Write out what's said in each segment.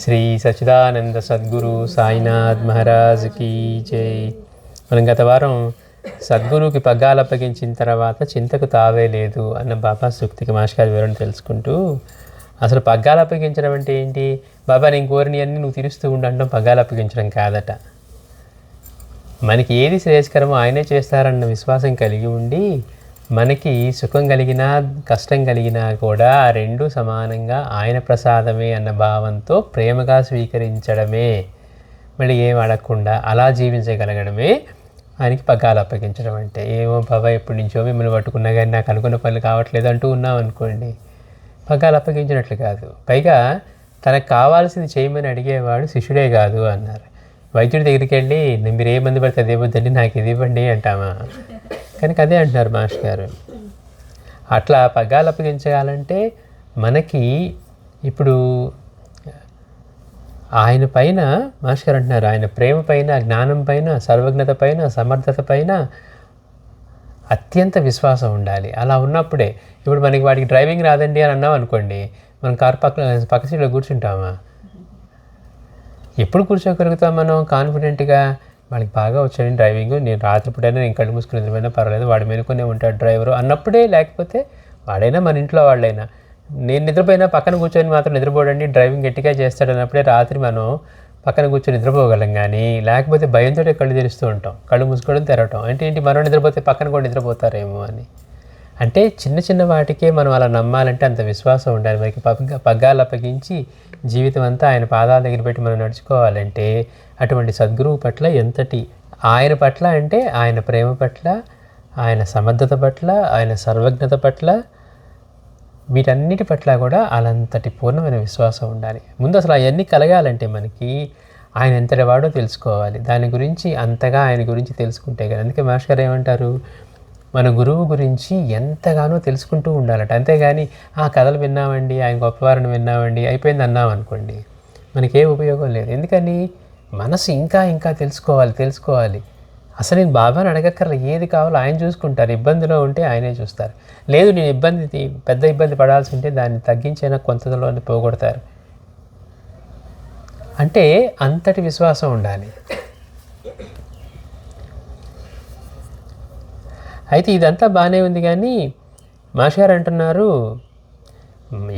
Shri Sachchidananda Sadhguru Sainath Maharaj key జై. మనం గత వారం సద్గురువుకి పగ్గాలు అప్పగించిన తర్వాత చింతకు తావే లేదు అన్న బాబా సూక్తికి మాస్టర్ వివరణ తెలుసుకుంటూ, అసలు పగ్గాలు అప్పగించడం అంటే ఏంటి? బాబా నేను కోరిని అన్నీ నువ్వు తీరుస్తూ ఉండడం పగ్గాలు అప్పగించడం కాదట. మనకి ఏది శ్రేయస్కరమో ఆయనే చేస్తారన్న విశ్వాసం కలిగి ఉండి, మనకి సుఖం కలిగినా కష్టం కలిగినా కూడా ఆ రెండు సమానంగా ఆయన ప్రసాదమే అన్న భావంతో ప్రేమగా స్వీకరించడమే, మళ్ళీ ఏం అడగకుండా అలా జీవించగలగడమే ఆయనకి పగ్గాలు అప్పగించడం అంటే. ఏమో బాబా ఎప్పటి నుంచో మిమ్మల్ని పట్టుకున్నా కానీ నాకు అనుకున్న పనులు కావట్లేదు అంటూ ఉన్నాం అనుకోండి, పగ్గాలు అప్పగించినట్లు కాదు. పైగా తనకు కావాల్సింది చేయమని అడిగేవాడు శిష్యుడే కాదు అన్నారు. వైద్యుడి దగ్గరికి వెళ్ళి మీరు ఏ మంది పడితే అదే ఇవ్వద్దండి, నాకు ఇది ఇవ్వండి అంటామా? కనుక అదే అంటున్నారు మాస్టర్ గారు. అట్లా పగ్గాలు అప్పగించాలంటే మనకి ఇప్పుడు ఆయన పైన మాస్టర్ గారు అంటున్నారు, ఆయన ప్రేమ పైన, జ్ఞానం పైన, సర్వజ్ఞత పైన, సమర్థత పైన అత్యంత విశ్వాసం ఉండాలి. అలా ఉన్నప్పుడే ఇప్పుడు మనకి వాడికి డ్రైవింగ్ రాదండి అని అన్నాం అనుకోండి, మనం కారు పక్క సీట్లో కూర్చుంటామా? ఎప్పుడు కూర్చోగలుగుతాం మనం కాన్ఫిడెంట్గా? వాళ్ళకి బాగా వచ్చాడు డ్రైవింగ్, నేను రాత్రిపూటైనా నేను కళ్ళు మూసుకుని నిద్రపోయినా పర్వాలేదు, వాడి మేలుకొనే ఉంటాడు డ్రైవరు అన్నప్పుడే. లేకపోతే వాడైనా మన ఇంట్లో వాళ్ళైనా, నేను నిద్రపోయినా పక్కన కూర్చొని మాత్రం నిద్రపోడండి, డ్రైవింగ్ గట్టిగా చేస్తాడు అన్నప్పుడే రాత్రి మనం పక్కన కూర్చొని నిద్రపోగలం. కానీ లేకపోతే భయంతో కళ్ళు తెరుస్తూ ఉంటాం, కళ్ళు మూసుకోవడం తెరవటం అంటే ఏంటి? మనం నిద్రపోతే పక్కన కూడా నిద్రపోతారేమో అని. అంటే చిన్న చిన్న వాటికే మనం అలా నమ్మాలంటే అంత విశ్వాసం ఉండాలి. మనకి పగ్గాలు అప్పగించి జీవితం అంతా ఆయన పాదాల దగ్గర పెట్టి మనం నడుచుకోవాలంటే అటువంటి సద్గురువు పట్ల ఎంతటి, ఆయన పట్ల అంటే ఆయన ప్రేమ పట్ల, ఆయన సమర్థత పట్ల, ఆయన సర్వజ్ఞత పట్ల, వీటన్నిటి పట్ల కూడా అలాంతటి పూర్ణమైన విశ్వాసం ఉండాలి. ముందు అసలు అవన్నీ కలగాలంటే మనకి ఆయన ఎంతటి వాడో తెలుసుకోవాలి. దాని గురించి అంతగా ఆయన గురించి తెలుసుకుంటే కదా. అందుకే మాస్టర్ గారు ఏమంటారు, మన గురువు గురించి ఎంతగానో తెలుసుకుంటూ ఉండాలట. అంతేగాని ఆ కథలు విన్నామండి, ఆయన గొప్పవారిని విన్నామండి, అయిపోయింది అన్నాం అనుకోండి, మనకే ఉపయోగం లేదు. ఎందుకని? మనసు ఇంకా ఇంకా తెలుసుకోవాలి. అసలు నేను బాబాని అడగక్కర్లే, ఏది కావాలో ఆయన చూసుకుంటారు. ఇబ్బందిలో ఉంటే ఆయనే చూస్తారు. లేదు నేను పెద్ద ఇబ్బంది పడాల్సి ఉంటే దాన్ని తగ్గించైనా కొంతలోనే పోగొడతారు. అంటే అంతటి విశ్వాసం ఉండాలి. అయితే ఇదంతా బాగానే ఉంది, కానీ మాస్టర్ అంటున్నారు,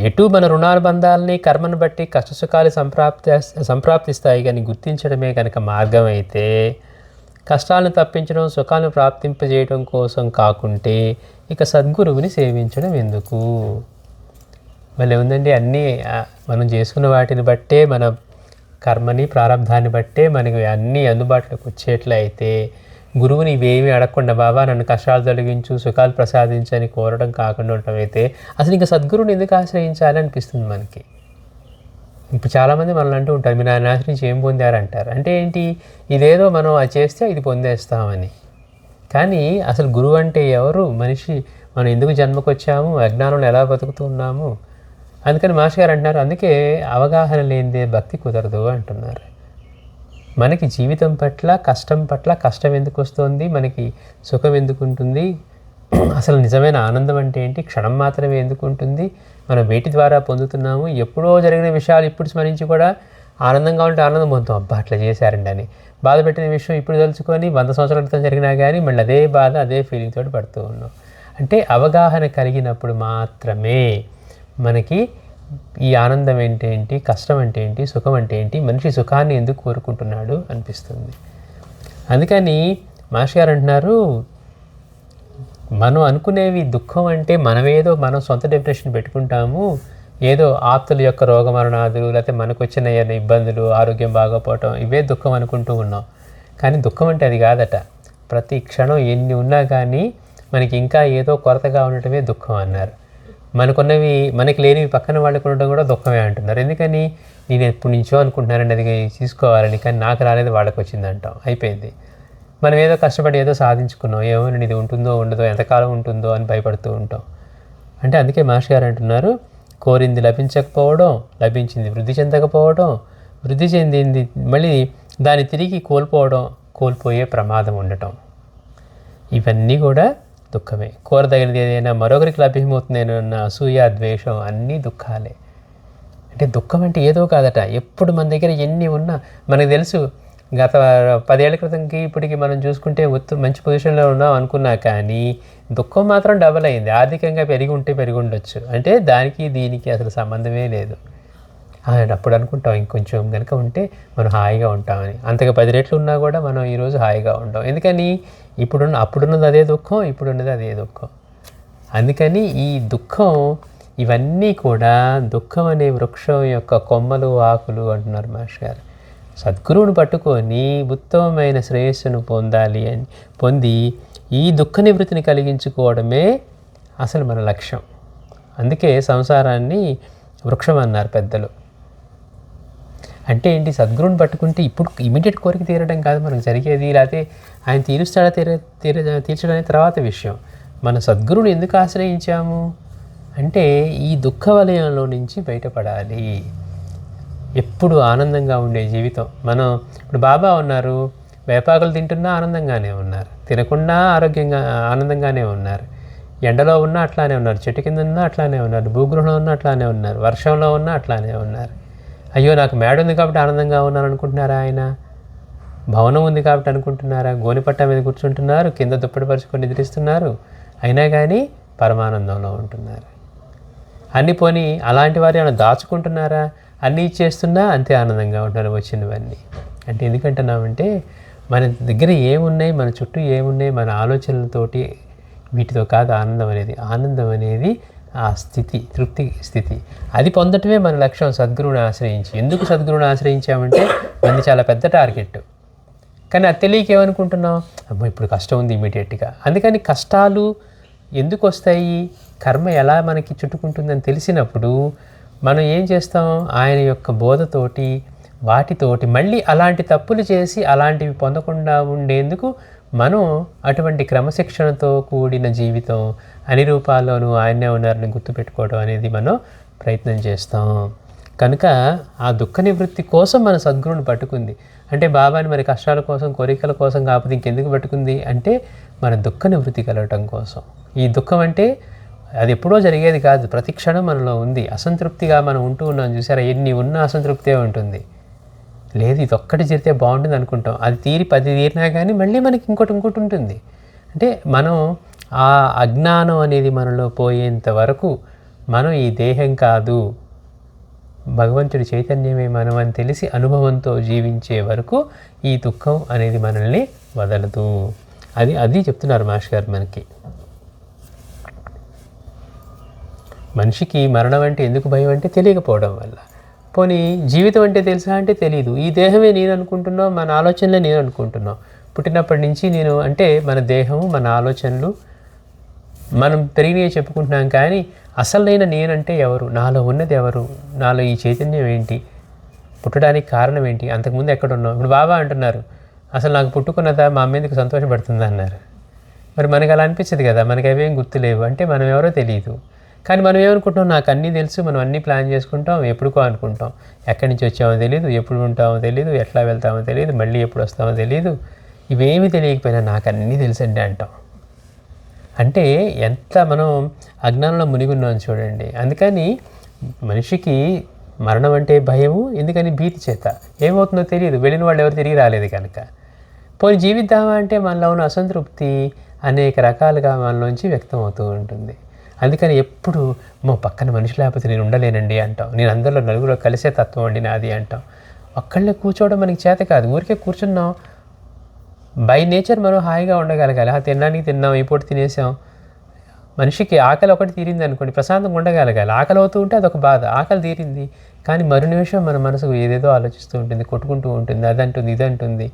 ఎటు మన రుణానుబంధాలని కర్మను బట్టి కష్టసుఖాలు సంప్రాప్తిస్తాయి, కానీ గుర్తించడమే కనుక మార్గం అయితే, కష్టాలను తప్పించడం, సుఖాలను ప్రాప్తింపజేయడం కోసం కాకుంటే ఇక సద్గురువుని సేవించడం ఎందుకు? మళ్ళీ ఉందండి, అన్నీ మనం చేసుకున్న వాటిని బట్టే, మన కర్మని ప్రారంధాన్ని బట్టే మనకి అన్నీ అందుబాటులోకి వచ్చేట్లయితే, గురువుని ఇవేమీ అడగకుండా బాబా నన్ను కష్టాలు తొలగించు, సుఖాలు ప్రసాదించని కోరడం కాకుండా ఉండటం అయితే అసలు ఇంకా సద్గురువుని ఎందుకు ఆశ్రయించాలి అనిపిస్తుంది మనకి. ఇప్పుడు చాలామంది మనల్ని అంటూ ఉంటారు, మీరు ఆయన ఆశ్రయించి ఏం పొందారంటారు. అంటే ఏంటి? ఇదేదో మనం అది చేస్తే ఇది పొందేస్తామని. కానీ అసలు గురువు అంటే ఎవరు? మనిషి మనం ఎందుకు జన్మకు వచ్చాము, అజ్ఞానంలో ఎలా బతుకుతున్నాము? అందుకని మాస్టర్ గారు అంటున్నారు, అందుకే అవగాహన లేనిదే భక్తి కుదరదు అంటున్నారు. మనకి జీవితం పట్ల, కష్టం ఎందుకు వస్తుంది, మనకి సుఖం ఎందుకు ఉంటుంది, అసలు నిజమైన ఆనందం అంటే ఏంటి, క్షణం మాత్రమే ఎందుకు ఉంటుంది, మనం వేటి ద్వారా పొందుతున్నాము, ఎప్పుడో జరిగిన విషయాలు ఇప్పుడు స్మరించి కూడా ఆనందంగా ఉంటే ఆనందం పొందుతాం, అబ్బా అట్లా చేశారండి అని. బాధ పెట్టిన విషయం ఇప్పుడు తలుచుకొని 100 సంవత్సరాల క్రితం జరిగినా కానీ మళ్ళీ అదే బాధ, అదే ఫీలింగ్ తోటి పడుతూ ఉన్నాం. అంటే అవగాహన కలిగినప్పుడు మాత్రమే మనకి ఈ ఆనందం ఏంటి, కష్టం అంటే ఏంటి, సుఖం అంటే ఏంటి, మనిషి సుఖాన్ని ఎందుకు కోరుకుంటున్నాడు అనిపిస్తుంది. అందుకని మాస్టర్ గారు అంటున్నారు, మనం అనుకునేవి దుఃఖం అంటే మనం సొంత డెఫినేషన్ పెట్టుకుంటాము. ఏదో ఆప్తుల యొక్క రోగమరణాదులు, లేకపోతే మనకు వచ్చిన ఇబ్బందులు, ఆరోగ్యం బాగోపోవటం, ఇవే దుఃఖం అనుకుంటూ ఉన్నాం. కానీ దుఃఖం అంటే అది కాదట. ప్రతి క్షణం ఎన్ని ఉన్నా కానీ మనకి ఇంకా ఏదో కొరతగా ఉండటమే దుఃఖం అన్నారు. మనకి లేనివి పక్కన వాళ్ళకి ఉండడం కూడా దుఃఖమే అంటున్నారు. ఎందుకని? నేను ఎప్పటి నుంచో అనుకుంటున్నానండి అది తీసుకోవాలని, కానీ నాకు రాలేదు, వాళ్ళకి వచ్చింది అంటాం. అయిపోయింది. మనం ఏదో కష్టపడి ఏదో సాధించుకున్నాం, ఏమోనండి ఇది ఉంటుందో ఉండదో, ఎంతకాలం ఉంటుందో అని భయపడుతూ ఉంటాం. అంటే అందుకే మాస్టర్ గారు అంటున్నారు, కోరింది లభించకపోవడం, లభించింది వృద్ధి చెందకపోవడం, వృద్ధి చెందింది మళ్ళీ దాన్ని తిరిగి కోల్పోయే ప్రమాదం ఉండటం, ఇవన్నీ కూడా దుఃఖమే. కోరదగినది ఏదైనా మరొకరికి లభ్యమవుతుందేనన్న అసూయ, ద్వేషం అన్నీ దుఃఖాలే. అంటే దుఃఖం అంటే ఏదో కాదట. ఎప్పుడు మన దగ్గర ఎన్ని ఉన్నా మనకు తెలుసు. గత 10 ఏళ్ల క్రితంకి ఇప్పటికి మనం చూసుకుంటే మంచి పొజిషన్‌లో ఉన్నాం అనుకున్నా కానీ, దుఃఖం మాత్రం డబల్ అయింది. ఆర్థికంగా పెరిగి ఉంటే పెరిగి ఉండొచ్చు. అంటే దానికి దీనికి అసలు సంబంధమే లేదు. అప్పుడు అనుకుంటాం ఇంకొంచెం గనుక ఉంటే మనం హాయిగా ఉంటామని. అంతగా 10 రెట్లు ఉన్నా కూడా మనం ఈరోజు హాయిగా ఉంటాం. ఎందుకని? అప్పుడున్నది అదే దుఃఖం, ఇప్పుడున్నది అదే దుఃఖం. అందుకని ఈ దుఃఖం ఇవన్నీ కూడా దుఃఖం అనే వృక్షం యొక్క కొమ్మలు, ఆకులు అంటున్నారు మాస్టర్ గారు. సద్గురువుని పట్టుకొని ఉత్తమమైన శ్రేయస్సును పొంది ఈ దుఃఖ నివృత్తిని కలిగించుకోవడమే అసలు మన లక్ష్యం. అందుకే సంసారాన్ని వృక్షం అన్నారు పెద్దలు. అంటే ఏంటి? సద్గురువుని పట్టుకుంటే ఇప్పుడు ఇమీడియట్ కోరిక తీరడం కాదు మనకు జరిగేది. లేకపోతే ఆయన తీరుస్తాడా తీర్చడం తర్వాత విషయం. మన సద్గురువుని ఎందుకు ఆశ్రయించాము అంటే ఈ దుఃఖ వలయంలో నుంచి బయటపడాలి. ఎప్పుడు ఆనందంగా ఉండే జీవితం. మనం ఇప్పుడు బాబా ఉన్నారు, వేపాకులు తింటున్నా ఆనందంగానే ఉన్నారు, తినకుండా ఆనందంగానే ఉన్నారు, ఎండలో ఉన్నా అట్లానే ఉన్నారు, చెట్టు కింద ఉన్నా అట్లానే ఉన్నారు, భూగృహంలో ఉన్నా అట్లానే ఉన్నారు, వర్షంలో ఉన్నా అట్లానే ఉన్నారు. అయ్యో నాకు మేడ ఉంది కాబట్టి ఆనందంగా ఉన్నాను అనుకుంటున్నారా? ఆయన భవనం ఉంది కాబట్టి అనుకుంటున్నారా? గోనిపట్ట మీద కూర్చుంటున్నారు, కింద దుప్పటి పరుచుకొని నిద్రిస్తున్నారు, అయినా కానీ పరమానందంలో ఉంటున్నారు. అన్ని పోనీ అలాంటి వారు ఏమైనా దాచుకుంటున్నారా? అన్నీ ఇచ్చేస్తున్నా అంతే ఆనందంగా ఉంటున్నారు వచ్చినవన్నీ. అంటే ఎందుకంటున్నామంటే మన దగ్గర ఏమున్నాయి, మన చుట్టూ ఏమున్నాయి, మన ఆలోచనలతోటి వీటితో కాదు ఆనందం అనేది. ఆనందం అనేది ఆ స్థితి, తృప్తి స్థితి. అది పొందటమే మన లక్ష్యం సద్గురువుని ఆశ్రయించి. ఎందుకు సద్గురువుని ఆశ్రయించామంటే మనది చాలా పెద్ద టార్గెట్. కానీ అది తెలియక ఏమనుకుంటున్నాం, అమ్మో ఇప్పుడు కష్టం ఉంది ఇమీడియట్గా. అందుకని కష్టాలు ఎందుకు వస్తాయి, కర్మ ఎలా మనకి చుట్టుకుంటుందని తెలిసినప్పుడు మనం ఏం చేస్తాం? ఆయన యొక్క బోధతోటి వాటితోటి మళ్ళీ అలాంటి తప్పులు చేసి అలాంటివి పొందకుండా ఉండేందుకు మనం అటువంటి క్రమశిక్షణతో కూడిన జీవితం, అన్ని రూపాల్లోనూ ఆయనే ఉన్నారని గుర్తుపెట్టుకోవడం అనేది మనం ప్రయత్నం చేస్తాం. కనుక ఆ దుఃఖ నివృత్తి కోసం మన సద్గురువుని పట్టుకుంది. అంటే బాబాని మరి కష్టాల కోసం, కోరికల కోసం కాకపోతే ఇంకెందుకు పట్టుకుంది అంటే మన దుఃఖ నివృత్తి కలగటం కోసం. ఈ దుఃఖం అంటే అది ఎప్పుడో జరిగేది కాదు, ప్రతి క్షణం మనలో ఉంది. అసంతృప్తిగా మనం ఉంటూ ఉన్నాం చూసారా? ఎన్ని ఉన్నా అసంతృప్తే ఉంటుంది. లేదు ఇది ఒక్కటి జరిగితే బాగుంటుంది అనుకుంటాం, అది తీరి 10 తీరినా కానీ మళ్ళీ మనకి ఇంకోటి ఉంటుంది. అంటే మనం ఆ అజ్ఞానం అనేది మనలో పోయేంత వరకు మనం ఈ దేహం కాదు, భగవంతుడి చైతన్యమే మనం అని తెలిసి అనుభవంతో జీవించే వరకు ఈ దుఃఖం అనేది మనల్ని వదలదు. అది చెప్తున్నారు మాస్టర్ గారు మనకి. మనిషికి మరణం అంటే ఎందుకు భయం అంటే తెలియకపోవడం వల్ల. పోనీ జీవితం అంటే తెలుసా అంటే తెలియదు. ఈ దేహమే నేను అనుకుంటున్నాం, మన ఆలోచనలే నేను అనుకుంటున్నాం. పుట్టినప్పటి నుంచి నేను అంటే మన దేహము, మన ఆలోచనలు మనం పెరిగినవి చెప్పుకుంటున్నాం. కానీ అసలైన నేనంటే ఎవరు, నాలో ఉన్నది ఎవరు, నాలో ఈ చైతన్యం ఏంటి, పుట్టడానికి కారణం ఏంటి, అంతకుముందు ఎక్కడున్నాం. ఇప్పుడు బాబా అంటున్నారు అసలు నాకు పుట్టుకున్నదా, మా అమ్మ ఎందుకు సంతోషపడుతుందా అన్నారు. మరి మనకు అలా అనిపించదు కదా, మనకి అవేం గుర్తులేవు అంటే మనం ఎవరో తెలియదు. కానీ మనం ఏమనుకుంటున్నాం, నాకు అన్నీ తెలుసు, మనం అన్నీ ప్లాన్ చేసుకుంటాం, ఎప్పుడుకో అనుకుంటాం. ఎక్కడి నుంచి వచ్చామో తెలియదు, ఎప్పుడు ఉంటామో తెలియదు, ఎట్లా వెళ్తామో తెలియదు, మళ్ళీ ఎప్పుడు వస్తామో తెలియదు. ఇవేమీ తెలియకపోయినా నాకు అన్నీ తెలుసండి అంటాం. అంటే ఎంత మనం అజ్ఞానంలో మునిగున్నాం చూడండి. అందుకని మనిషికి మరణం అంటే భయము. ఎందుకని? భీతి చేత. ఏమవుతుందో తెలియదు, వెళ్ళిన వాళ్ళు ఎవరు తిరిగి రాలేదు కనుక. పోయి జీవిద్దామా అంటే మనలో ఉన్న అసంతృప్తి అనేక రకాలుగా మనలోంచి వ్యక్తం అవుతూ ఉంటుంది. అందుకని ఎప్పుడు మా పక్కన మనిషి లేకపోతే నేను ఉండలేనండి అంటాం. నేను అందరిలో నలుగురు కలిసే తత్వం అండి నాది అంటాం. ఒక్కళ్ళే కూర్చోవడం మనకి చేత కాదు. ఊరికే కూర్చున్నాం, బై నేచర్ మనం హాయిగా ఉండగలగాలి. తినడానికి తిన్నాం, ఈ పూట తినేసాం. మనిషికి ఆకలి ఒకటి తీరింది అనుకోండి, ప్రశాంతంగా ఉండగలగాలి. ఆకలి అవుతూ ఉంటే అదొక బాధ. ఆకలి తీరింది కానీ మరు నిమిషం మన మనసుకు ఏదేదో ఆలోచిస్తూ ఉంటుంది, కొట్టుకుంటూ ఉంటుంది, అదంటుంది ఇదంటుంది,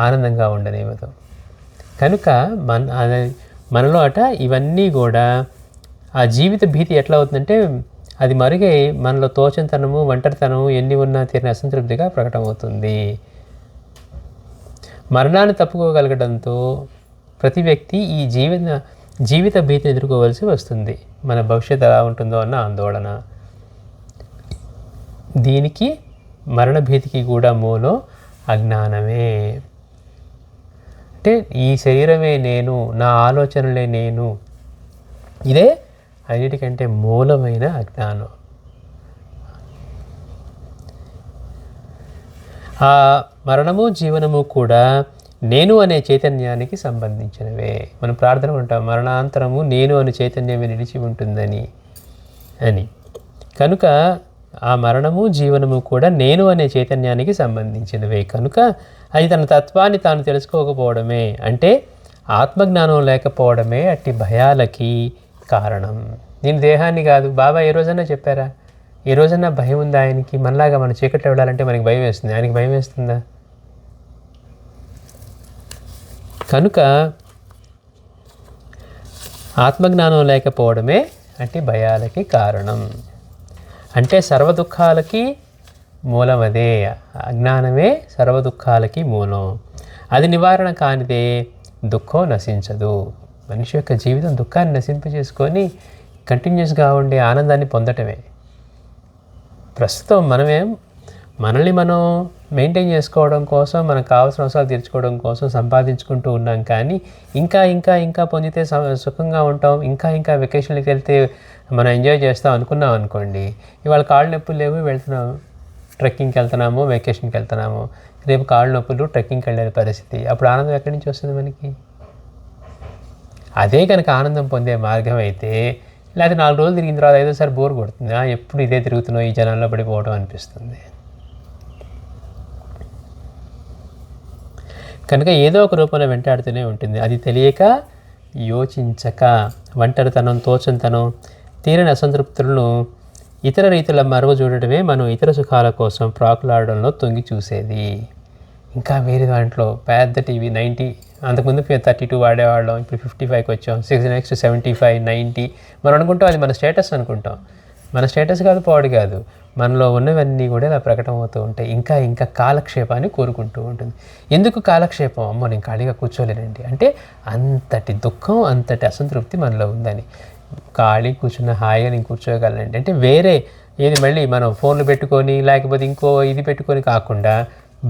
ఆనందంగా ఉండనివ్వదు. కనుక మనలో ఇవన్నీ కూడా ఆ జీవిత భీతి ఎట్లా అవుతుందంటే అది మరుగై మనలో తోచంతనము, ఒంటరితనము ఎన్ని ఉన్నా తీరిన అసంతృప్తిగా ప్రకటమవుతుంది. మరణాన్ని తప్పుకోగలగడంతో ప్రతి వ్యక్తి ఈ జీవిత భీతిని ఎదుర్కోవాల్సి వస్తుంది. మన భవిష్యత్తు ఎలా ఉంటుందో అన్న ఆందోళన. దీనికి మరణ భీతికి కూడా మూలం అజ్ఞానమే. అంటే ఈ శరీరమే నేను, నా ఆలోచనలే నేను, ఇదే అన్నిటికంటే మూలమైన అజ్ఞానం. ఆ మరణము జీవనము కూడా నేను అనే చైతన్యానికి సంబంధించినవే. మనం ప్రార్థన ఉంటాం, మరణాంతరము నేను అనే చైతన్యమే నిలిచి ఉంటుందని అని. కనుక ఆ మరణము జీవనము కూడా నేను అనే చైతన్యానికి సంబంధించినవే. కనుక అది తన తత్వాన్ని తాను తెలుసుకోకపోవడమే, అంటే ఆత్మజ్ఞానం లేకపోవడమే అట్టి భయాలకి కారణం. నేను దేహాన్ని కాదు. బాబా ఏ రోజన్నా చెప్పారా? ఏ రోజన్నా భయం ఉందా ఆయనకి? మనలాగా మన చీకట్లో వెళ్ళాలంటే మనకి భయం వేస్తుంది, ఆయనకి భయం వేస్తుందా? కనుక ఆత్మజ్ఞానం లేకపోవడమే అట్టి భయాలకి కారణం. అంటే సర్వ దుఃఖాలకి మూలం అదే. అజ్ఞానమే సర్వ దుఃఖాలకి మూలం. అది నివారణ కానిదే దుఃఖం నశించదు. మనిషి యొక్క జీవితం దుఃఖాన్ని నశింపజేసుకొని కంటిన్యూస్గా ఉండే ఆనందాన్ని పొందటమే. ప్రస్తుతం మనల్ని మనం మెయింటైన్ చేసుకోవడం కోసం, మనకు కావాల్సిన అవసరాలు తీర్చుకోవడం కోసం సంపాదించుకుంటూ ఉన్నాం. కానీ ఇంకా ఇంకా ఇంకా పొందితే సుఖంగా ఉంటాం, ఇంకా ఇంకా వెకేషన్కి వెళ్తే మనం ఎంజాయ్ చేస్తాం అనుకున్నాం అనుకోండి. ఇవాళ కాళ్ళు నొప్పులు లేవు, వెళ్తున్నాము, ట్రెక్కింగ్కి వెళ్తున్నాము, వెకేషన్కి వెళ్తున్నాము. రేపు కాళ్ళు నొప్పులు, ట్రెక్కింగ్కి వెళ్ళే పరిస్థితి. అప్పుడు ఆనందం ఎక్కడి నుంచి వస్తుంది మనకి? అదే కనుక ఆనందం పొందే మార్గం అయితే, లేకపోతే 4 రోజులు తిరిగిన తర్వాత 5ఓసారి బోర్ కొడుతుంది. ఎప్పుడు ఇదే తిరుగుతున్నావు, ఈ జనాల్లో పడిపోవడం అనిపిస్తుంది. కనుక ఏదో ఒక రూపంలో వెంటాడుతూనే ఉంటుంది. అది తెలియక, యోచించక, ఒంటరితనం, తోచంతనం, తీరని అసంతృప్తులను ఇతర రీతుల మరవ చూడటమే మనం ఇతర సుఖాల కోసం ప్రాకులాడడంలో తొంగి చూసేది. ఇంకా వేరే దాంట్లో పెద్ద టీవీ 90, అంతకుముందు 32 వాడేవాళ్ళం, ఇప్పుడు 55కి వచ్చాం, 6 75 90. మనం అనుకుంటాం అది మన స్టేటస్ అనుకుంటాం. మన స్టేటస్ కాదు, పాడు కాదు. మనలో ఉన్నవన్నీ కూడా ఇలా ప్రకటమవుతూ ఉంటాయి. ఇంకా ఇంకా కాలక్షేపాన్ని కోరుకుంటూ ఉంటుంది. ఎందుకు కాలక్షేపం? అమ్మో నేను ఖాళీగా కూర్చోలేనండి అంటే అంతటి దుఃఖం, అంతటి అసంతృప్తి మనలో ఉందని. ఖాళీ కూర్చున్న హాయిగా నేను కూర్చోగలనండి అంటే వేరే ఏది మళ్ళీ మనం ఫోన్లు పెట్టుకొని లేకపోతే ఇంకో ఇది పెట్టుకొని కాకుండా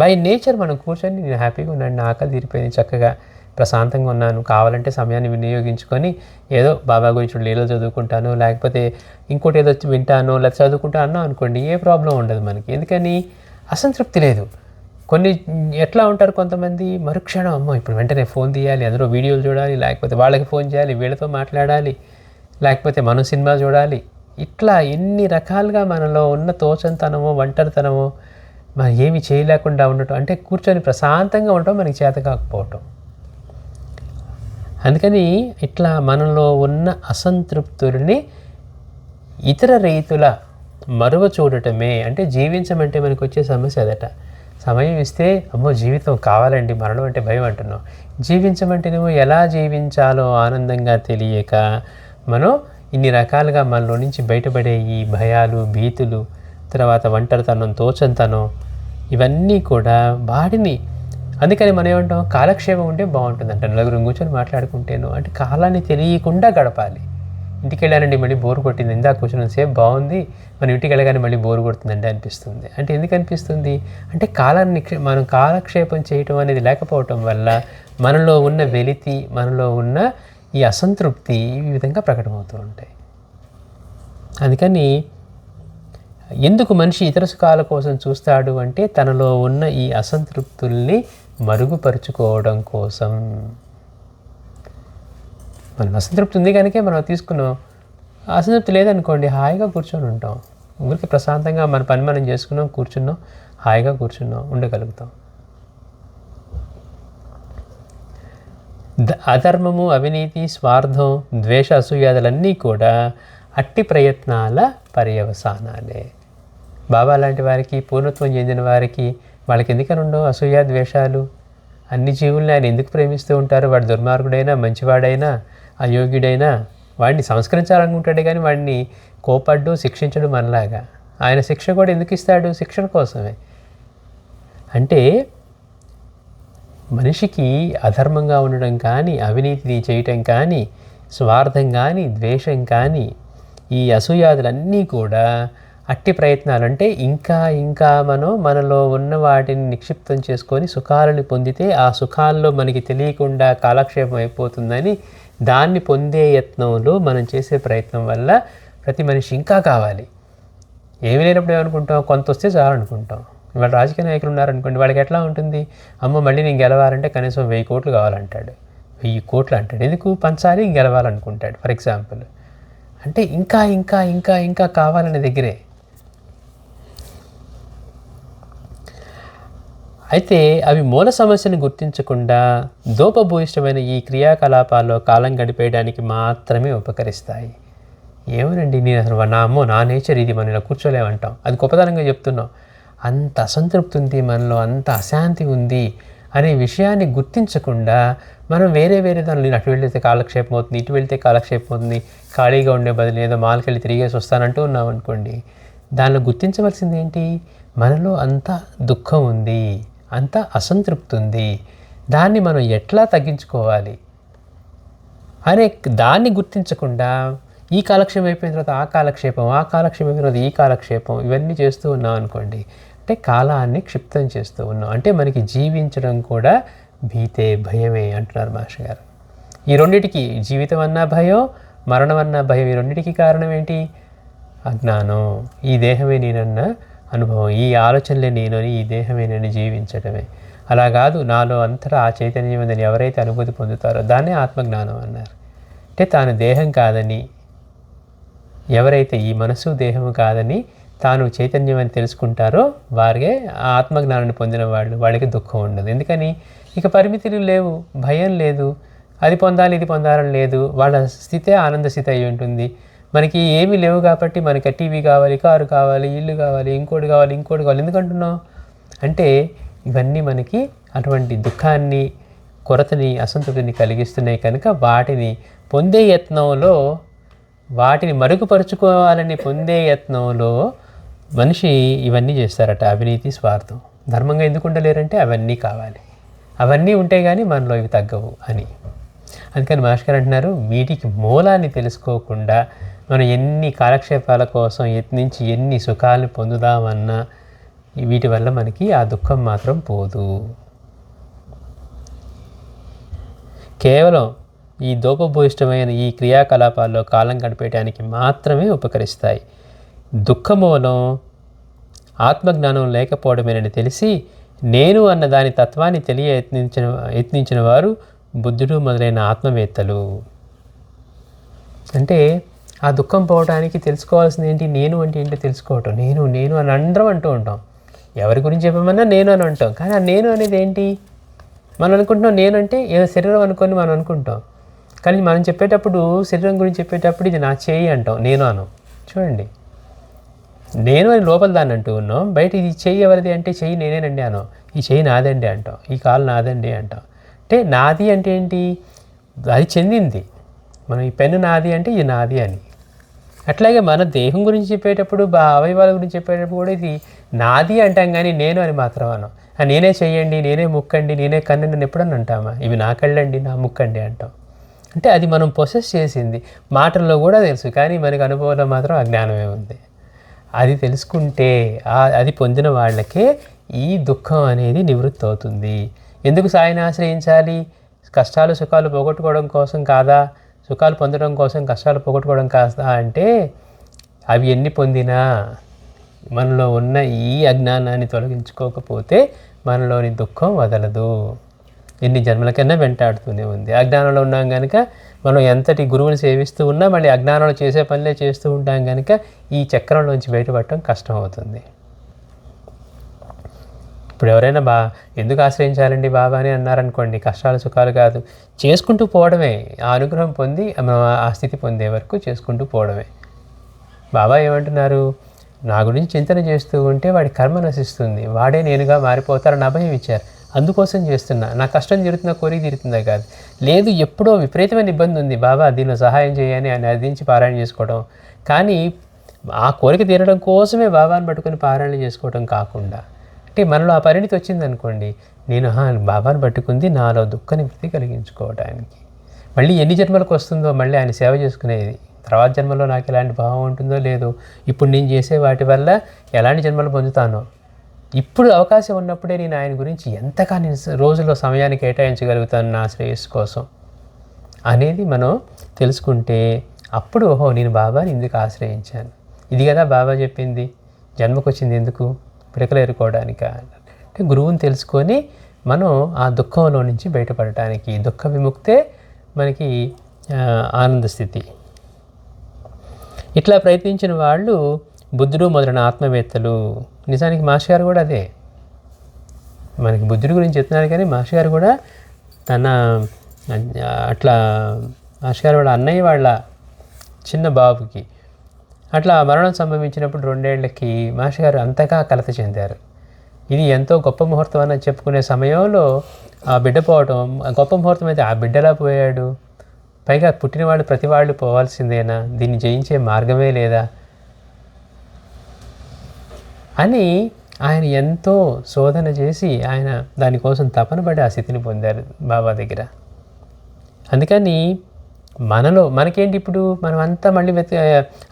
బై నేచర్ మనం కూర్చొని నేను హ్యాపీగా ఉన్నాను, నా ఆకలి తీరిపోయింది, చక్కగా ప్రశాంతంగా ఉన్నాను, కావాలంటే సమయాన్ని వినియోగించుకొని ఏదో బాబా గురించి లీలలు చదువుకుంటాను, లేకపోతే ఇంకోటి ఏదో వింటాను, లేకపోతే చదువుకుంటాను అన్నా అనుకోండి, ఏ ప్రాబ్లం ఉండదు మనకి. ఎందుకని? అసంతృప్తి లేదు. కొన్ని ఎట్లా ఉంటారు కొంతమంది, మరుక్షణం అమ్మో ఇప్పుడు వెంటనే ఫోన్ తీయాలి, అందులో వీడియోలు చూడాలి, లేకపోతే వాళ్ళకి ఫోన్ చేయాలి, వీళ్ళతో మాట్లాడాలి, లేకపోతే మనం సినిమా చూడాలి. ఇట్లా ఎన్ని రకాలుగా మనలో ఉన్న తోచంతనమో, ఒంటరితనమో, మరి ఏమి చేయలేకుండా ఉండటం, అంటే కూర్చొని ప్రశాంతంగా ఉండటం మనకి చేత కాకపోవటం. అందుకని ఇట్లా మనలో ఉన్న అసంతృప్తుల్ని ఇతర రీతుల మరువ చూడటమే. అంటే జీవించమంటే మనకు వచ్చే సమస్య అదట. సమయం ఇస్తే అమ్మో జీవితం కావాలండి, మరణం అంటే భయం అంటున్నాం. జీవించమంటేనేమో ఎలా జీవించాలో ఆనందంగా తెలియక మనం ఇన్ని రకాలుగా మనలో నుంచి బయటపడే ఈ భయాలు, భీతులు, తర్వాత ఒంటరితనం, తోచంతనం, ఇవన్నీ కూడా వాడిని. అందుకని మనం ఏమంటాం, కాలక్షేపం ఉంటే బాగుంటుందంట. నలుగురు కూర్చొని మాట్లాడుకుంటేను అంటే కాలాన్ని తెలియకుండా గడపాలి. ఇంటికి వెళ్ళానండి మళ్ళీ బోరు కొట్టింది, ఇందాక కూర్చున్న సేపు బాగుంది, మనం ఇంటికి వెళ్ళగానే మళ్ళీ బోరు కొడుతుందండి అనిపిస్తుంది. అంటే ఎందుకు అనిపిస్తుంది అంటే కాలాన్ని మనం కాలక్షేపం చేయటం అనేది లేకపోవటం వల్ల మనలో ఉన్న వెలితి, మనలో ఉన్న ఈ అసంతృప్తి ఈ విధంగా ప్రకటమవుతూ ఉంటాయి. అందుకని ఎందుకు మనిషి ఇతర సుఖాల కోసం చూస్తాడు అంటే తనలో ఉన్న ఈ అసంతృప్తుల్ని మరుగుపరుచుకోవడం కోసం. మనం అసంతృప్తి ఉంది కనుకే మనం తీసుకున్నాం. అసంతృప్తి లేదనుకోండి హాయిగా కూర్చొని ఉంటాం, ఊరికి ప్రశాంతంగా మన పని మనం చేసుకున్నాం, కూర్చున్నాం, హాయిగా కూర్చున్నాం, ఉండగలుగుతాం. అధర్మము, అవినీతి, స్వార్థం, ద్వేష, అసూయాదులన్నీ కూడా అట్టి ప్రయత్నాల పర్యవసానాలే. బాబా లాంటి వారికి, పూర్ణత్వం చెందిన వారికి వాళ్ళకి ఎందుకని ఉండవు అసూయ, ద్వేషాలు? అన్ని జీవుల్ని ఆయన ఎందుకు ప్రేమిస్తూ ఉంటారు? వాడు దుర్మార్గుడైనా, మంచివాడైనా, అయోగ్యుడైనా వాడిని సంస్కరించాలనుకుంటాడే కానీ వాడిని కోపడ్డు శిక్షించడు మనలాగా. ఆయన శిక్ష కూడా ఎందుకు ఇస్తాడు? శిక్షణ కోసమే. అంటే మనిషికి అధర్మంగా ఉండడం కానీ, అవినీతి చేయటం కానీ, స్వార్థం కానీ, ద్వేషం కానీ, ఈ అసూయాదులన్నీ కూడా అట్టి ప్రయత్నాలు. అంటే ఇంకా ఇంకా మనలో ఉన్న వాటిని నిక్షిప్తం చేసుకొని సుఖాలను పొందితే ఆ సుఖాల్లో మనకి తెలియకుండా కాలక్షేపం అయిపోతుందని దాన్ని పొందే యత్నంలో మనం చేసే ప్రయత్నం వల్ల ప్రతి మనిషి ఇంకా కావాలి. ఏమి లేనప్పుడు ఏమనుకుంటాం, కొంత వస్తే చాలు అనుకుంటాం. వాళ్ళు రాజకీయ నాయకులు ఉన్నారనుకోండి, వాళ్ళకి ఎట్లా ఉంటుంది, అమ్మ మళ్ళీ నేను గెలవాలంటే కనీసం 1000 కోట్లు కావాలంటాడు, 1000 కోట్లు అంటాడు. ఎందుకు పంచాలి గెలవాలనుకుంటాడు ఫర్ ఎగ్జాంపుల్. అంటే ఇంకా ఇంకా ఇంకా ఇంకా కావాలనే దగ్గరే. అయితే అవి మూల సమస్యను గుర్తించకుండా దోపభూయిష్టమైన ఈ క్రియాకలాపాల్లో కాలం గడిపేయడానికి మాత్రమే ఉపకరిస్తాయి. ఏమోనండి, నేను అసలు నా నేచర్ ఇది, మనం ఇలా కూర్చోలేమంటాం, అది గొప్పతనంగా చెప్తున్నాం. అంత అసంతృప్తి ఉంది మనలో, అంత అశాంతి ఉంది అనే విషయాన్ని గుర్తించకుండా మనం వేరే దానిలో, నేను అటు వెళ్తే కాలక్షేపం అవుతుంది, ఇటు వెళ్తే కాలక్షేపం అవుతుంది, ఖాళీగా ఉండే బదులు ఏదో మాల్కి వెళ్ళి తిరిగేసి వస్తానంటూ ఉన్నాం అనుకోండి, దానిలో గుర్తించవలసింది ఏంటి, మనలో అంత దుఃఖం ఉంది, అంత అసంతృప్తి ఉంది, దాన్ని మనం ఎట్లా తగ్గించుకోవాలి అనే దాన్ని గుర్తించకుండా ఈ కాలక్షేపం అయిపోయిన తర్వాత ఆ కాలక్షేపం అయిపోయిన తర్వాత ఈ కాలక్షేపం, ఇవన్నీ చేస్తూ ఉన్నాం అనుకోండి, అంటే కాలాన్ని క్షిప్తం చేస్తూ ఉన్నాం. అంటే మనకి జీవించడం కూడా భయమే అంటున్నారు మాస్టర్ గారు. ఈ రెండిటికి, జీవితం అన్నా భయం, మరణం అన్నా భయం, ఈ రెండిటికి కారణం ఏంటి, అజ్ఞానం. ఈ దేహమే నేనన్న అనుభవం, ఈ ఆలోచనలే నేను అని, ఈ దేహమే నేను జీవించడమే. అలా కాదు, నాలో అంతటా ఆ చైతన్యం ఉందని ఎవరైతే అనుభూతి పొందుతారో దాన్నే ఆత్మజ్ఞానం అన్నారు. అంటే తాను దేహం కాదని, ఎవరైతే ఈ మనసు దేహము కాదని తాను చైతన్యం అని తెలుసుకుంటారో వారికే ఆ ఆత్మజ్ఞానాన్ని పొందిన వాళ్ళకి దుఃఖం ఉండదు. ఎందుకని, ఇక పరిమితులు లేవు, భయం లేదు, అది పొందాలి ఇది పొందాలని లేదు, వాళ్ళ స్థితే ఆనంద స్థితి అయి ఉంటుంది. మనకి ఏమీ లేవు కాబట్టి మనకి టీవీ కావాలి, కారు కావాలి, ఇల్లు కావాలి, ఇంకోటి కావాలి, ఎందుకంటున్నాం అంటే ఇవన్నీ మనకి అటువంటి దుఃఖాన్ని, కొరతని, అసంతృప్తిని కలిగిస్తున్నాయి కనుక వాటిని పొందే యత్నంలో, వాటిని మరుగుపరుచుకోవాలని పొందే యత్నంలో మనిషి ఇవన్నీ చేస్తారట. అవినీతి, స్వార్థం. ధర్మంగా ఎందుకు ఉండలేరంటే అవన్నీ కావాలి, అవన్నీ ఉంటే కానీ మనలో ఇవి తగ్గవు అని. అందుకని మాస్టర్ గారు అంటున్నారు, వీటికి మూలాన్ని తెలుసుకోకుండా మనం ఎన్ని కాలక్షేపాల కోసం యత్నించి ఎన్ని సుఖాలను పొందుదామన్నా వీటి వల్ల మనకి ఆ దుఃఖం మాత్రం పోదు. కేవలం ఈ దోపభూయిష్టమైన ఈ క్రియాకలాపాల్లో కాలం గడిపేయడానికి మాత్రమే ఉపకరిస్తాయి. దుఃఖమూలం ఆత్మజ్ఞానం లేకపోవడమేనని తెలిసి నేను అన్న దాని తత్వాన్ని యత్నించిన వారు బుద్ధుడు మొదలైన ఆత్మవేత్తలు. అంటే ఆ దుఃఖం పోవడానికి తెలుసుకోవాల్సింది ఏంటి, నేను అంటే ఏంటో తెలుసుకోవటం. నేను అని అందరం అంటూ ఉంటాం, ఎవరి గురించి చెప్పమన్నా నేను అని అంటాం. కానీ ఆ నేను అనేది ఏంటి, మనం అనుకుంటున్నాం నేను అంటే ఏదో శరీరం అనుకొని మనం అనుకుంటాం. కానీ మనం చెప్పేటప్పుడు, శరీరం గురించి చెప్పేటప్పుడు ఇది నా చేయి అంటాం, నేను అనం. చూడండి, నేను అని లోపల దాన్ని అంటూ ఉన్నాం, బయట ఇది చెయ్యి ఎవరిది అంటే చెయ్యి నేనేనండి అనం, ఈ చెయ్యి నాదండి అంటాం, ఈ కాలు నాదండి అంటాం. అంటే నాది అంటే ఏంటి, అది చెందింది. మనం ఈ పెన్ను నాది అంటే ఇది నాది అని. అట్లాగే మన దేహం గురించి చెప్పేటప్పుడు, అవయవాల గురించి చెప్పేటప్పుడు కూడా ఇది నాది అంటాం, కానీ నేను అని మాత్రం అనం. నేనే చెయ్యండి, నేనే ముక్కండి, నేనే కన్నండి అని ఎప్పుడన్నా అంటామా, ఇవి నా కళ్ళండి, నా ముక్కండి అంటాం. అంటే అది మనం పొసెస్ చేసింది, మాటల్లో కూడా తెలుసు, కానీ మనకి అనుభవంలో మాత్రం అజ్ఞానమే ఉంది. అది తెలుసుకుంటే అది పొందిన వాళ్ళకే ఈ దుఃఖం అనేది నివృత్తి అవుతుంది. ఎందుకు సాయిని ఆశ్రయించాలి, కష్టాలు సుఖాలు పోగొట్టుకోవడం కోసం కాదా, సుఖాలు పొందడం కోసం కష్టాలు పోగొట్టుకోవడం కాదా అంటే, అవి ఎన్ని పొందినా మనలో ఉన్న ఈ అజ్ఞానాన్ని తొలగించుకోకపోతే మనలోని దుఃఖం వదలదు, ఎన్ని జన్మలకైనా వెంటాడుతూనే ఉంది. అజ్ఞానంలో ఉన్నాం కనుక మనం ఎంతటి గురువుని సేవిస్తూ ఉన్నా మళ్ళీ అజ్ఞానంలో చేసే పనులే చేస్తూ ఉంటాం కనుక ఈ చక్రంలోంచి బయటపడటం కష్టం అవుతుంది. ఇప్పుడు ఎవరైనా ఎందుకు ఆశ్రయించాలండి బాబా అని అన్నారనుకోండి, కష్టాలు సుఖాలు కాదు, చేసుకుంటూ పోవడమే. ఆ అనుగ్రహం పొంది ఆ స్థితి పొందే వరకు చేసుకుంటూ పోవడమే. బాబా ఏమంటున్నారు, నా గురించి చింతన చేస్తూ ఉంటే వాడి కర్మ నశిస్తుంది, వాడే నేనుగా మారిపోతారని అభయం ఇచ్చారు. అందుకోసం చేస్తున్నా, నా కష్టం తీరుతుందా, కోరిక తీరుతుందా కాదు. లేదు, ఎప్పుడో విపరీతమైన ఇబ్బంది ఉంది, బాబా దీనిలో సహాయం చేయని అని అర్థించి పారాయణ చేసుకోవడం. కానీ ఆ కోరిక తీరడం కోసమే బాబాని పట్టుకొని పారాయణ చేసుకోవడం కాకుండా, అంటే మనలో ఆ పరిణితి వచ్చిందనుకోండి, నేను బాబాని పట్టుకుంది నాలో దుఃఖ నివృత్తి కలిగించుకోవడానికి. మళ్ళీ ఎన్ని జన్మలకు వస్తుందో మళ్ళీ ఆయన సేవ చేసుకునేది, తర్వాత జన్మలో నాకు ఎలాంటి భావం ఉంటుందో లేదో, ఇప్పుడు నేను చేసే వాటి వల్ల ఎలాంటి జన్మలు పొందుతానో, ఇప్పుడు అవకాశం ఉన్నప్పుడే నేను ఆయన గురించి ఎంతగా నేను రోజులో సమయాన్ని కేటాయించగలుగుతాను నా శ్రేయస్సు కోసం అనేది మనం తెలుసుకుంటే, అప్పుడు ఓహో నేను బాబాని ఎందుకు ఆశ్రయించాను, ఇది కదా బాబా చెప్పింది, జన్మకు వచ్చింది ఎందుకు, పిడకలు ఏరుకోవడానికా అంటే గురువుని తెలుసుకొని మనం ఆ దుఃఖంలో నుంచి బయటపడటానికి, దుఃఖ విముక్తే మనకి ఆనంద స్థితి. ఇట్లా ప్రయత్నించిన వాళ్ళు బుద్ధుడు మొదలైన ఆత్మవేత్తలు. నిజానికి మాస్టర్ గారు కూడా అదే, మనకి బుద్ధుడి గురించి చెప్తున్నారు కానీ మాస్టర్ గారు కూడా తన అట్లా మాస్టర్ గారు వాళ్ళ అన్నయ్య వాళ్ళ చిన్న బాబుకి అట్లా మరణం సంభవించినప్పుడు 2 ఏళ్లకి మాస్టర్ గారు అంతగా కలత చెందారు. ఇది ఎంతో గొప్ప ముహూర్తం అని చెప్పుకునే సమయంలో ఆ బిడ్డ పోవటం గొప్ప ముహూర్తం అయితే ఆ బిడ్డలా పోయాడు, పైగా పుట్టినవాళ్ళు ప్రతి వాళ్ళు పోవాల్సిందేనా, దీన్ని జయించే మార్గమే లేదా అని ఆయన ఎంతో శోధన చేసి ఆయన దానికోసం తపన పడి ఆ స్థితిని పొందారు బాబా దగ్గర. అందుకని మనకేంటి ఇప్పుడు మనం అంతా మళ్ళీ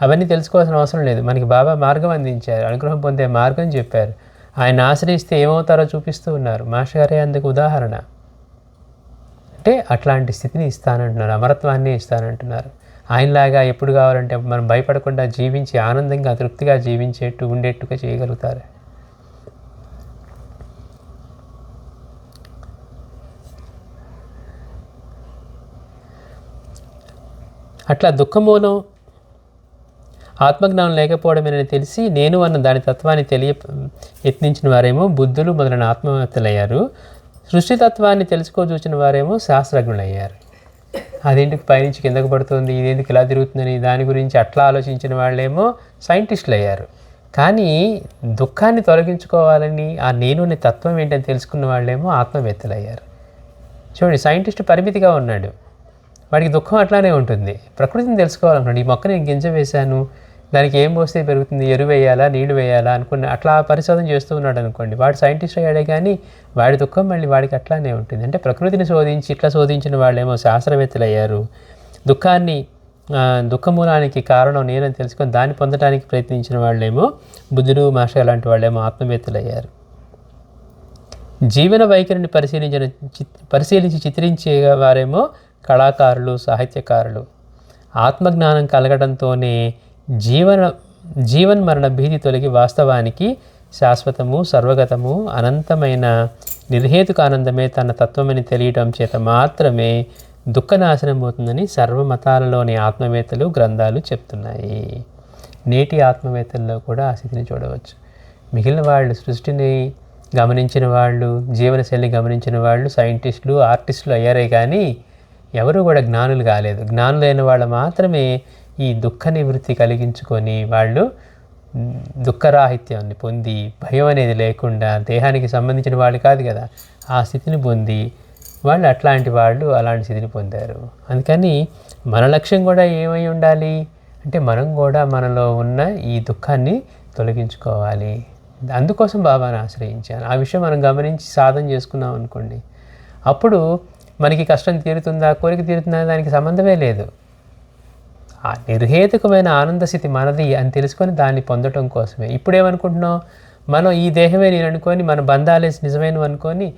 అవన్నీ తెలుసుకోవాల్సిన అవసరం లేదు. మనకి బాబా మార్గం అందించారు, అనుగ్రహం పొందే మార్గం చెప్పారు. ఆయన ఆశ్రయిస్తే ఏమవుతారో చూపిస్తూ ఉన్నారు. మాస్టర్ గారే అందుకు ఉదాహరణ. అంటే అట్లాంటి స్థితిని ఇస్తానంటున్నారు, అమరత్వాన్ని ఇస్తానంటున్నారు. ఆయనలాగా ఎప్పుడు కావాలంటే మనం భయపడకుండా జీవించి ఆనందంగా తృప్తిగా జీవించేట్టు ఉండేట్టుగా చేయగలుగుతారు. అట్లా దుఃఖమూలం ఆత్మజ్ఞానం లేకపోవడమేనని తెలిసి నేను అన్న దాని తత్వాన్ని యత్నించిన వారేమో బుద్ధులు మొదలైన ఆత్మవేత్తలయ్యారు. సృష్టితత్వాన్ని తెలుసుకోచూచిన వారేమో శాస్త్రజ్ఞులయ్యారు. అదేంటికి పైనుంచి కిందకు పడుతుంది, ఇదేందుకు ఇలా తిరుగుతుందని దాని గురించి అట్లా ఆలోచించిన వాళ్ళేమో సైంటిస్టులు అయ్యారు. కానీ దుఃఖాన్ని తొలగించుకోవాలని ఆ నేను అనే తత్వం ఏంటని తెలుసుకున్న వాళ్ళేమో ఆత్మవేత్తలయ్యారు. చూడండి, సైంటిస్ట్ పరిమితిగా ఉన్నాడు, వాడికి దుఃఖం అట్లానే ఉంటుంది. ప్రకృతిని తెలుసుకోవాలనుకోండి, ఈ మొక్క నేను గింజ వేశాను, దానికి ఏం పోస్తే పెరుగుతుంది, ఎరువు వేయాలా నీళ్లు వేయాలా అనుకున్న అట్లా పరిశోధన చేస్తూ ఉన్నాడు అనుకోండి, వాడు సైంటిస్ట్ అయ్యాడే కానీ వాడి దుఃఖం మళ్ళీ వాడికి అట్లానే ఉంటుంది. అంటే ప్రకృతిని ఇట్లా శోధించిన వాళ్ళేమో శాస్త్రవేత్తలు అయ్యారు. దుఃఖమూలానికి కారణం నేనని తెలుసుకొని దాన్ని పొందడానికి ప్రయత్నించిన వాళ్ళేమో బుద్ధుడు మాస్టర్ లాంటి వాళ్ళేమో ఆత్మవేత్తలు అయ్యారు. జీవన వైఖరిని పరిశీలించి చిత్రించే వారేమో కళాకారులు, సాహిత్యకారులు. ఆత్మజ్ఞానం కలగడంతోనే జీవన్మరణ భీతి తొలగి వాస్తవానికి శాశ్వతము, సర్వగతము, అనంతమైన నిర్హేతుక ఆనందమే తన తత్వమని తెలియటం చేత మాత్రమే దుఃఖనాశనం అవుతుందని సర్వమతాలలోని ఆత్మవేత్తలు గ్రంథాలు చెప్తున్నాయి. నేటి ఆత్మవేత్తల్లో కూడా ఆ స్థితిని చూడవచ్చు. మిగిలిన వాళ్ళు, సృష్టిని గమనించిన వాళ్ళు, జీవనశైలిని గమనించిన వాళ్ళు సైంటిస్టులు, ఆర్టిస్టులు అయ్యారే కానీ ఎవరు కూడా జ్ఞానులు కాలేదు. జ్ఞానులైన వాళ్ళు మాత్రమే ఈ దుఃఖ నివృత్తి కలిగించుకొని వాళ్ళు దుఃఖరాహిత్యాన్ని పొంది భయం అనేది లేకుండా, దేహానికి సంబంధించిన వాళ్ళు కాదు కదా, ఆ స్థితిని పొంది వాళ్ళు అలాంటి స్థితిని పొందారు. అందుకని మన లక్ష్యం కూడా ఏమై ఉండాలి అంటే మనం కూడా మనలో ఉన్న ఈ దుఃఖాన్ని తొలగించుకోవాలి. అందుకోసం బాబాని ఆశ్రయించాను. ఆ విషయం మనం గమనించి సాధన చేసుకున్నాం అనుకోండి, అప్పుడు మనకి కష్టం తీరుతుందా, కోరిక తీరుతుందా దానికి సంబంధమే లేదు. ఆ నిర్హేతుకమైన ఆనంద స్థితి మనది అని తెలుసుకొని దాన్ని పొందటం కోసమే. ఇప్పుడేమనుకుంటున్నాం, మనం ఈ దేహమే నేను అనుకొని, మన బంధాలే నిజమైనవి అనుకొని,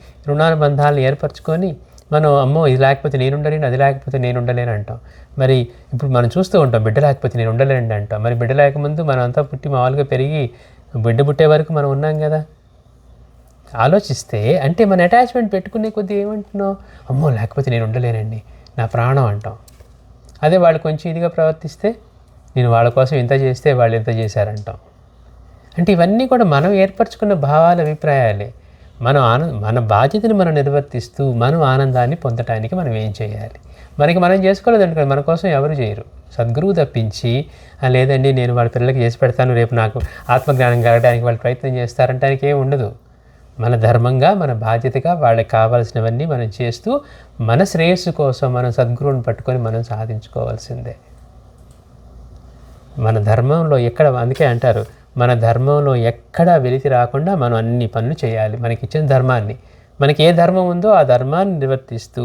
బంధాలను ఏర్పరచుకొని మనం అమ్మో ఇది లేకపోతే నేను ఉండలేను, అది లేకపోతే నేను ఉండలేను అంటాం. మరి ఇప్పుడు మనం చూస్తూ ఉంటాం, బిడ్డ లేకపోతే నేను ఉండలేను అంటాం. మరి బిడ్డ లేకముందు మనం అంతా పుట్టి మామూలుగా పెరిగి బిడ్డ పుట్టే వరకు మనం ఉన్నాం కదా. ఆలోచిస్తే అంటే మన అటాచ్మెంట్ పెట్టుకునే కొద్దీ ఏమంటున్నాం, అమ్మో లేకపోతే నేను ఉండలేనండి, నా ప్రాణం అంటాం. అదే వాళ్ళు కొంచెం ఇదిగా ప్రవర్తిస్తే, నేను వాళ్ళ కోసం ఇంత చేస్తే వాళ్ళు ఎంత చేశారంటాం. అంటే ఇవన్నీ కూడా మనం ఏర్పరచుకున్న భావాల, అభిప్రాయాలే. మన బాధ్యతను మనం నిర్వర్తిస్తూ మనం ఆనందాన్ని పొందటానికి మనం ఏం చేయాలి, మనం చేసుకోలేదంటే మన కోసం ఎవరు చేయరు, సద్గురువు తప్పించి. లేదండి నేను వాళ్ళ పిల్లలకి చేసి పెడతాను, రేపు నాకు ఆత్మజ్ఞానం కలగడానికి వాళ్ళు ప్రయత్నం చేస్తారంటానికి ఏమి ఉండదు. మన ధర్మంగా, మన బాధ్యతగా వాళ్ళకి కావాల్సినవన్నీ మనం చేస్తూ మన శ్రేయస్సు కోసం మనం సద్గురువుని పట్టుకొని మనం సాధించుకోవాల్సిందే. మన ధర్మంలో అందుకే అంటారు, మన ధర్మంలో ఎక్కడా వెలితి రాకుండా మనం అన్ని పనులు చేయాలి. మనకి ఇచ్చిన ధర్మాన్ని, మనకి ఏ ధర్మం ఉందో ఆ ధర్మాన్ని నిర్వర్తిస్తూ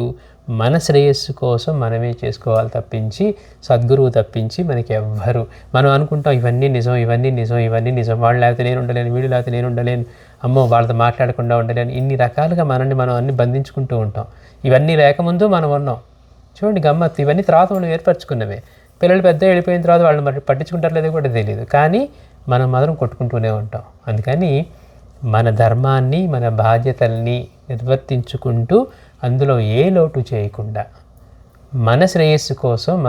మన శ్రేయస్సు కోసం మనమే చేసుకోవాలి తప్పించి, సద్గురువు తప్పించి మనకి ఎవ్వరు. మనం అనుకుంటాం ఇవన్నీ నిజం, ఇవన్నీ నిజం, ఇవన్నీ నిజం, వాళ్ళు లేకపోతే నేను ఉండలేను, వీడు లేకపోతే నేను ఉండలేను, అమ్మో వాళ్ళతో మాట్లాడకుండా ఉండలేను, ఇన్ని రకాలుగా మనం అన్ని బంధించుకుంటూ ఉంటాం. ఇవన్నీ లేకముందు మనం ఉన్నాం. చూడండి గమ్మత్తు, ఇవన్నీ తర్వాత మనం ఏర్పరచుకున్నవే. పిల్లలు పెద్ద వెళ్ళిపోయిన తర్వాత వాళ్ళు మరి పట్టించుకుంటారు లేదో కూడా తెలియదు, కానీ మనం మాత్రం కొట్టుకుంటూనే ఉంటాం. అందుకని మన ధర్మాన్ని, మన బాధ్యతల్ని నిర్వర్తించుకుంటూ అందులో ఏ లోటు చేయకుండా మన శ్రేయస్సు కోసం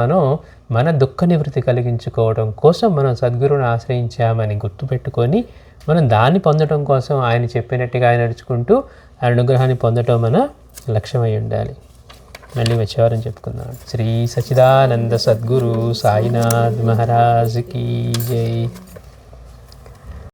మన దుఃఖ నివృత్తి కలిగించుకోవడం కోసం మనం సద్గురువుని ఆశ్రయించామని గుర్తుపెట్టుకొని మనం దాన్ని పొందడం కోసం ఆయన చెప్పినట్టుగా ఆయన నడుచుకుంటూ ఆయన అనుగ్రహాన్ని పొందడం మన లక్ష్యమై ఉండాలి. మళ్ళీ వచ్చేవారని చెప్పుకున్నాను. శ్రీ సచ్చిదానంద సద్గురు సాయినాథ్ మహారాజ్ కీ జై.